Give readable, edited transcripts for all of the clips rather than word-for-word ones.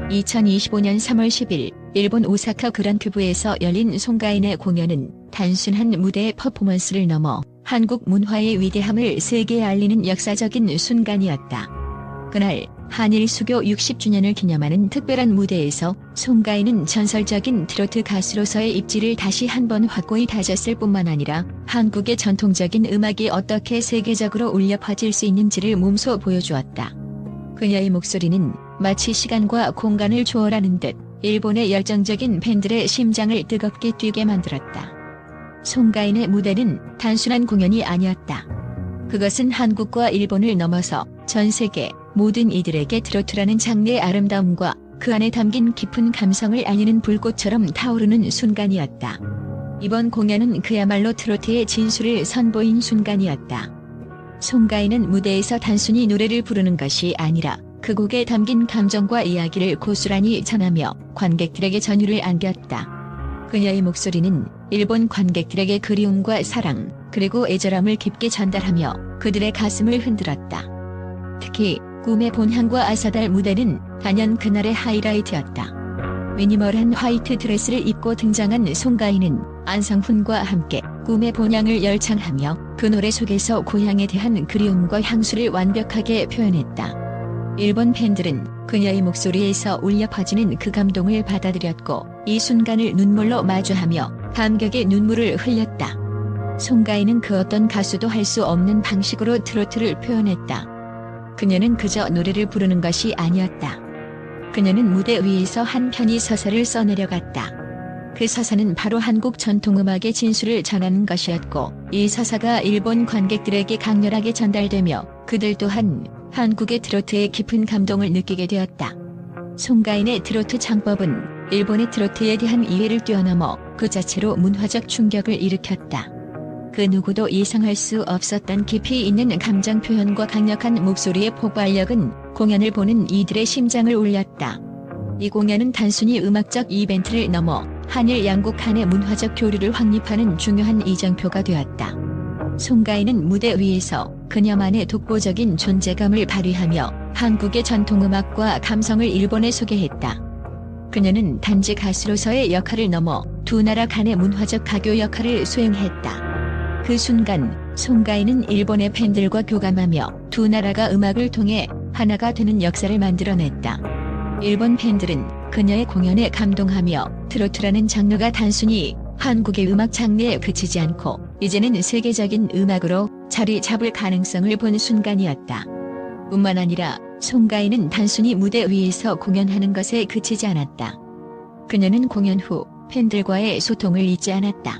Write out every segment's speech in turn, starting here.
2025년 3월 10일 일본 오사카 그랑큐브에서 열린 송가인의 공연은 단순한 무대의 퍼포먼스를 넘어 한국 문화의 위대함을 세계에 알리는 역사적인 순간이었다. 그날 한일 수교 60주년을 기념하는 특별한 무대에서 송가인은 전설적인 트로트 가수로서의 입지를 다시 한번 확고히 다졌을 뿐만 아니라 한국의 전통적인 음악이 어떻게 세계적으로 울려 퍼질 수 있는지를 몸소 보여주었다. 그녀의 목소리는 마치 시간과 공간을 초월하는 듯 일본의 열정적인 팬들의 심장을 뜨겁게 뛰게 만들었다. 송가인의 무대는 단순한 공연이 아니었다. 그것은 한국과 일본을 넘어서 전 세계 모든 이들에게 트로트라는 장르의 아름다움과 그 안에 담긴 깊은 감성을 알리는 불꽃처럼 타오르는 순간이었다. 이번 공연은 그야말로 트로트의 진수를 선보인 순간이었다. 송가인은 무대에서 단순히 노래를 부르는 것이 아니라 그 곡에 담긴 감정과 이야기를 고스란히 전하며 관객들에게 전율을 안겼다. 그녀의 목소리는 일본 관객들에게 그리움과 사랑, 그리고 애절함을 깊게 전달하며 그들의 가슴을 흔들었다. 특히 꿈의 본향과 아사달 무대는 단연 그날의 하이라이트였다. 미니멀한 화이트 드레스를 입고 등장한 송가인은 안성훈과 함께 꿈의 본향을 열창하며 그 노래 속에서 고향에 대한 그리움과 향수를 완벽하게 표현했다. 일본 팬들은 그녀의 목소리에서 울려 퍼지는 그 감동을 받아들였고 이 순간을 눈물로 마주하며 감격의 눈물을 흘렸다. 송가인은 그 어떤 가수도 할 수 없는 방식으로 트로트를 표현했다. 그녀는 그저 노래를 부르는 것이 아니었다. 그녀는 무대 위에서 한 편의 서사를 써내려갔다. 그 서사는 바로 한국 전통음악의 진수를 전하는 것이었고 이 서사가 일본 관객들에게 강렬하게 전달되며 그들 또한 한국의 트로트의 깊은 감동을 느끼게 되었다. 송가인의 트로트 창법은 일본의 트로트에 대한 이해를 뛰어넘어 그 자체로 문화적 충격을 일으켰다. 그 누구도 예상할 수 없었던 깊이 있는 감정 표현과 강력한 목소리의 폭발력은 공연을 보는 이들의 심장을 울렸다. 이 공연은 단순히 음악적 이벤트를 넘어 한일 양국 간의 문화적 교류를 확립하는 중요한 이정표가 되었다. 송가인은 무대 위에서 그녀만의 독보적인 존재감을 발휘하며 한국의 전통음악과 감성을 일본에 소개했다. 그녀는 단지 가수로서의 역할을 넘어 두 나라 간의 문화적 가교 역할을 수행했다. 그 순간 송가인은 일본의 팬들과 교감하며 두 나라가 음악을 통해 하나가 되는 역사를 만들어냈다. 일본 팬들은 그녀의 공연에 감동하며 트로트라는 장르가 단순히 한국의 음악 장르에 그치지 않고 이제는 세계적인 음악으로 자리 잡을 가능성을 본 순간이었다. 뿐만 아니라 송가인은 단순히 무대 위에서 공연하는 것에 그치지 않았다. 그녀는 공연 후 팬들과의 소통을 잊지 않았다.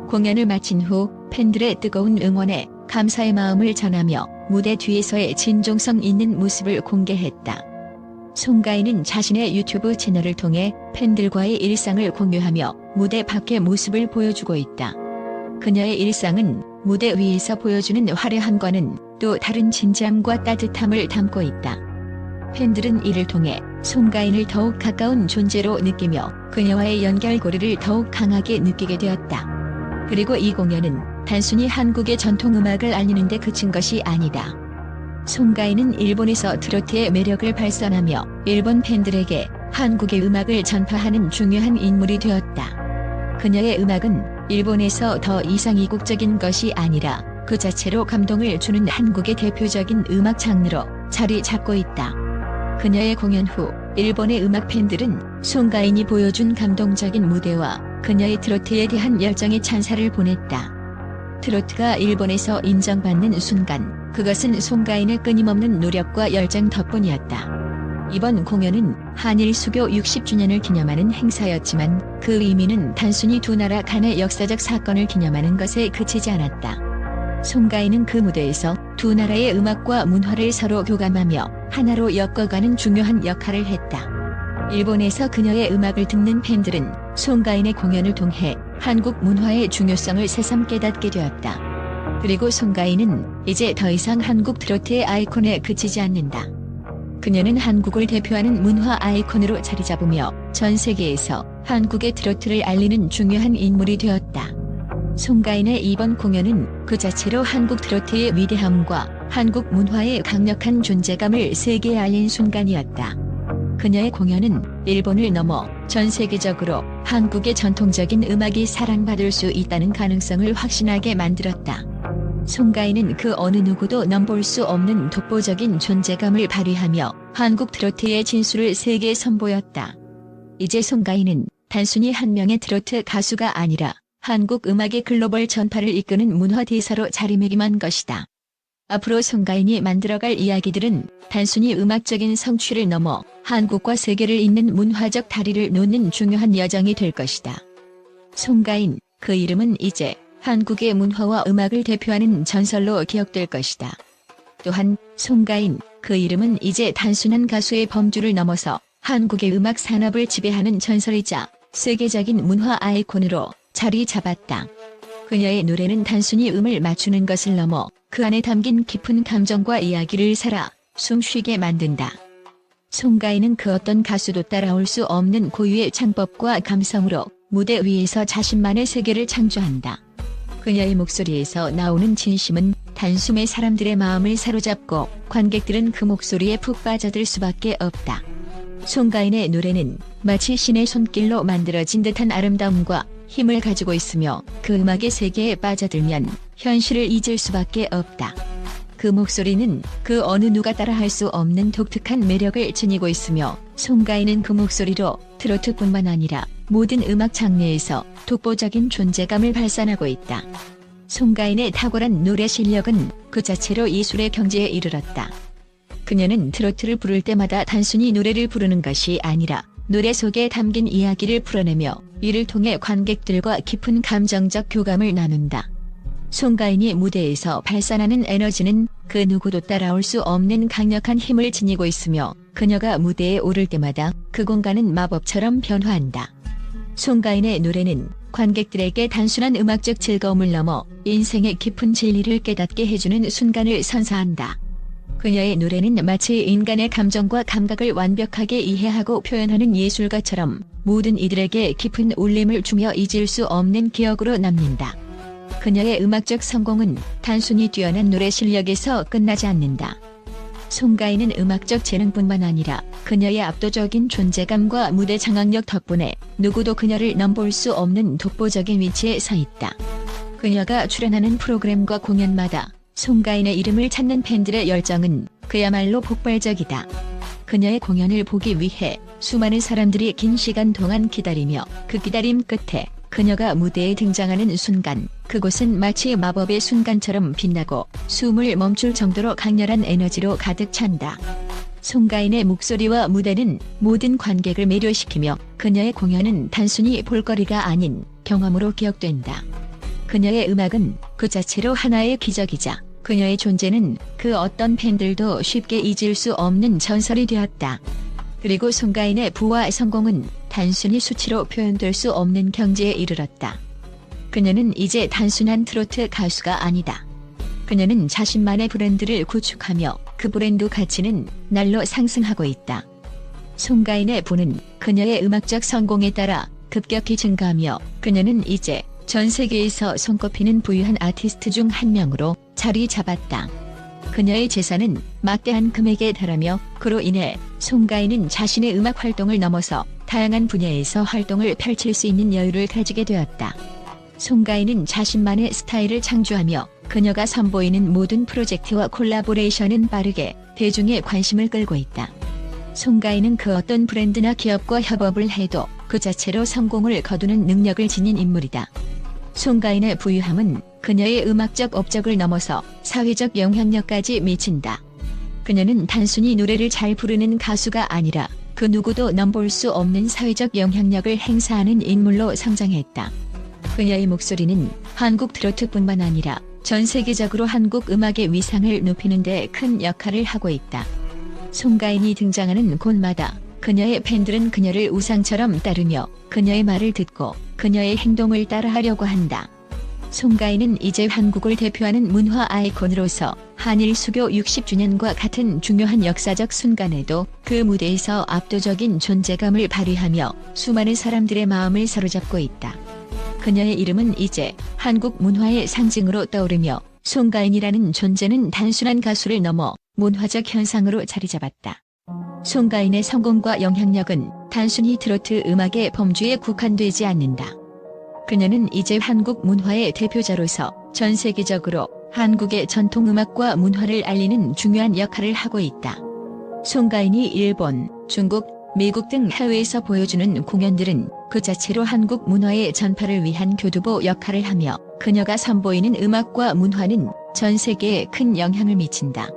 공연을 마친 후 팬들의 뜨거운 응원에 감사의 마음을 전하며 무대 뒤에서의 진정성 있는 모습을 공개했다. 송가인은 자신의 유튜브 채널을 통해 팬들과의 일상을 공유하며 무대 밖의 모습을 보여주고 있다. 그녀의 일상은 무대 위에서 보여주는 화려함과는 또 다른 진지함과 따뜻함을 담고 있다. 팬들은 이를 통해 송가인을 더욱 가까운 존재로 느끼며 그녀와의 연결고리를 더욱 강하게 느끼게 되었다. 그리고 이 공연은 단순히 한국의 전통음악을 알리는 데 그친 것이 아니다. 송가인은 일본에서 트로트의 매력을 발산하며 일본 팬들에게 한국의 음악을 전파하는 중요한 인물이 되었다. 그녀의 음악은 일본에서 더 이상 이국적인 것이 아니라 그 자체로 감동을 주는 한국의 대표적인 음악 장르로 자리 잡고 있다. 그녀의 공연 후 일본의 음악 팬들은 송가인이 보여준 감동적인 무대와 그녀의 트로트에 대한 열정의 찬사를 보냈다. 트로트가 일본에서 인정받는 순간, 그것은 송가인의 끊임없는 노력과 열정 덕분이었다. 이번 공연은 한일 수교 60주년을 기념하는 행사였지만 그 의미는 단순히 두 나라 간의 역사적 사건을 기념하는 것에 그치지 않았다. 송가인은 그 무대에서 두 나라의 음악과 문화를 서로 교감하며 하나로 엮어가는 중요한 역할을 했다. 일본에서 그녀의 음악을 듣는 팬들은 송가인의 공연을 통해 한국 문화의 중요성을 새삼 깨닫게 되었다. 그리고 송가인은 이제 더 이상 한국 트로트의 아이콘에 그치지 않는다. 그녀는 한국을 대표하는 문화 아이콘으로 자리 잡으며 전 세계에서 한국의 트로트를 알리는 중요한 인물이 되었다. 송가인의 이번 공연은 그 자체로 한국 트로트의 위대함과 한국 문화의 강력한 존재감을 세계에 알린 순간이었다. 그녀의 공연은 일본을 넘어 전 세계적으로 한국의 전통적인 음악이 사랑받을 수 있다는 가능성을 확신하게 만들었다. 송가인은 그 어느 누구도 넘볼 수 없는 독보적인 존재감을 발휘하며 한국 트로트의 진수를 세계에 선보였다. 이제 송가인은 단순히 한 명의 트로트 가수가 아니라 한국 음악의 글로벌 전파를 이끄는 문화대사로 자리매김한 것이다. 앞으로 송가인이 만들어갈 이야기들은 단순히 음악적인 성취를 넘어 한국과 세계를 잇는 문화적 다리를 놓는 중요한 여정이 될 것이다. 송가인, 그 이름은 이제 한국의 문화와 음악을 대표하는 전설로 기억될 것이다. 또한 송가인, 그 이름은 이제 단순한 가수의 범주를 넘어서 한국의 음악 산업을 지배하는 전설이자 세계적인 문화 아이콘으로 자리 잡았다. 그녀의 노래는 단순히 음을 맞추는 것을 넘어 그 안에 담긴 깊은 감정과 이야기를 살아 숨쉬게 만든다. 송가인은 그 어떤 가수도 따라올 수 없는 고유의 창법과 감성으로 무대 위에서 자신만의 세계를 창조한다. 그녀의 목소리에서 나오는 진심은 단숨에 사람들의 마음을 사로잡고 관객들은 그 목소리에 푹 빠져들 수밖에 없다. 송가인의 노래는 마치 신의 손길로 만들어진 듯한 아름다움과 힘을 가지고 있으며 그 음악의 세계에 빠져들면 현실을 잊을 수밖에 없다. 그 목소리는 그 어느 누가 따라할 수 없는 독특한 매력을 지니고 있으며 송가인은 그 목소리로 트로트뿐만 아니라 모든 음악 장르에서 독보적인 존재감을 발산하고 있다. 송가인의 탁월한 노래 실력은 그 자체로 예술의 경지에 이르렀다. 그녀는 트로트를 부를 때마다 단순히 노래를 부르는 것이 아니라 노래 속에 담긴 이야기를 풀어내며 이를 통해 관객들과 깊은 감정적 교감을 나눈다. 송가인이 무대에서 발산하는 에너지는 그 누구도 따라올 수 없는 강력한 힘을 지니고 있으며 그녀가 무대에 오를 때마다 그 공간은 마법처럼 변화한다. 송가인의 노래는 관객들에게 단순한 음악적 즐거움을 넘어 인생의 깊은 진리를 깨닫게 해주는 순간을 선사한다. 그녀의 노래는 마치 인간의 감정과 감각을 완벽하게 이해하고 표현하는 예술가처럼 모든 이들에게 깊은 울림을 주며 잊을 수 없는 기억으로 남는다. 그녀의 음악적 성공은 단순히 뛰어난 노래 실력에서 끝나지 않는다. 송가인은 음악적 재능뿐만 아니라 그녀의 압도적인 존재감과 무대 장악력 덕분에 누구도 그녀를 넘볼 수 없는 독보적인 위치에 서 있다. 그녀가 출연하는 프로그램과 공연마다 송가인의 이름을 찾는 팬들의 열정은 그야말로 폭발적이다. 그녀의 공연을 보기 위해 수많은 사람들이 긴 시간 동안 기다리며 그 기다림 끝에 그녀가 무대에 등장하는 순간 그곳은 마치 마법의 순간처럼 빛나고 숨을 멈출 정도로 강렬한 에너지로 가득 찬다. 송가인의 목소리와 무대는 모든 관객을 매료시키며 그녀의 공연은 단순히 볼거리가 아닌 경험으로 기억된다. 그녀의 음악은 그 자체로 하나의 기적이자 그녀의 존재는 그 어떤 팬들도 쉽게 잊을 수 없는 전설이 되었다. 그리고 송가인의 부와 성공은 단순히 수치로 표현될 수 없는 경지에 이르렀다. 그녀는 이제 단순한 트로트 가수가 아니다. 그녀는 자신만의 브랜드를 구축하며 그 브랜드 가치는 날로 상승하고 있다. 송가인의 부는 그녀의 음악적 성공에 따라 급격히 증가하며 그녀는 이제 전 세계에서 손꼽히는 부유한 아티스트 중 한 명으로 자리 잡았다. 그녀의 재산은 막대한 금액에 달하며 그로 인해 송가인은 자신의 음악 활동을 넘어서 다양한 분야에서 활동을 펼칠 수 있는 여유를 가지게 되었다. 송가인은 자신만의 스타일을 창조하며 그녀가 선보이는 모든 프로젝트와 콜라보레이션은 빠르게 대중의 관심을 끌고 있다. 송가인은 그 어떤 브랜드나 기업과 협업을 해도 그 자체로 성공을 거두는 능력을 지닌 인물이다. 송가인의 부유함은 그녀의 음악적 업적을 넘어서 사회적 영향력까지 미친다. 그녀는 단순히 노래를 잘 부르는 가수가 아니라 그 누구도 넘볼 수 없는 사회적 영향력을 행사하는 인물로 성장했다. 그녀의 목소리는 한국 트로트뿐만 아니라 전 세계적으로 한국 음악의 위상을 높이는 데 큰 역할을 하고 있다. 송가인이 등장하는 곳마다 그녀의 팬들은 그녀를 우상처럼 따르며 그녀의 말을 듣고 그녀의 행동을 따라하려고 한다. 송가인은 이제 한국을 대표하는 문화 아이콘으로서 한일 수교 60주년과 같은 중요한 역사적 순간에도 그 무대에서 압도적인 존재감을 발휘하며 수많은 사람들의 마음을 사로잡고 있다. 그녀의 이름은 이제 한국 문화의 상징으로 떠오르며 송가인이라는 존재는 단순한 가수를 넘어 문화적 현상으로 자리 잡았다. 송가인의 성공과 영향력은 단순히 트로트 음악의 범주에 국한되지 않는다. 그녀는 이제 한국 문화의 대표자로서 전 세계적으로 한국의 전통 음악과 문화를 알리는 중요한 역할을 하고 있다. 송가인이 일본, 중국, 미국 등 해외에서 보여주는 공연들은 그 자체로 한국 문화의 전파를 위한 교두보 역할을 하며 그녀가 선보이는 음악과 문화는 전 세계에 큰 영향을 미친다.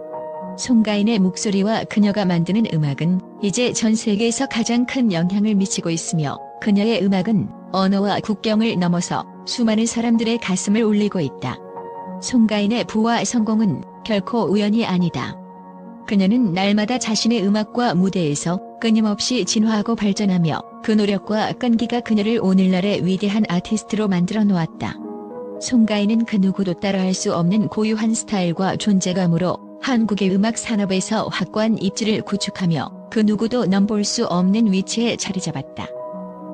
송가인의 목소리와 그녀가 만드는 음악은 이제 전 세계에서 가장 큰 영향을 미치고 있으며 그녀의 음악은 언어와 국경을 넘어서 수많은 사람들의 가슴을 울리고 있다. 송가인의 부와 성공은 결코 우연이 아니다. 그녀는 날마다 자신의 음악과 무대에서 끊임없이 진화하고 발전하며 그 노력과 끈기가 그녀를 오늘날의 위대한 아티스트로 만들어 놓았다. 송가인은 그 누구도 따라할 수 없는 고유한 스타일과 존재감으로 한국의 음악 산업에서 확고한 입지를 구축하며 그 누구도 넘볼 수 없는 위치에 자리 잡았다.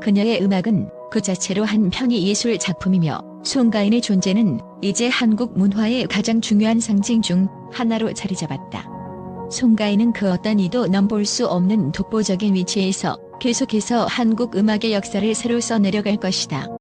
그녀의 음악은 그 자체로 한 편의 예술 작품이며 송가인의 존재는 이제 한국 문화의 가장 중요한 상징 중 하나로 자리 잡았다. 송가인은 그 어떤 이도 넘볼 수 없는 독보적인 위치에서 계속해서 한국 음악의 역사를 새로 써내려갈 것이다.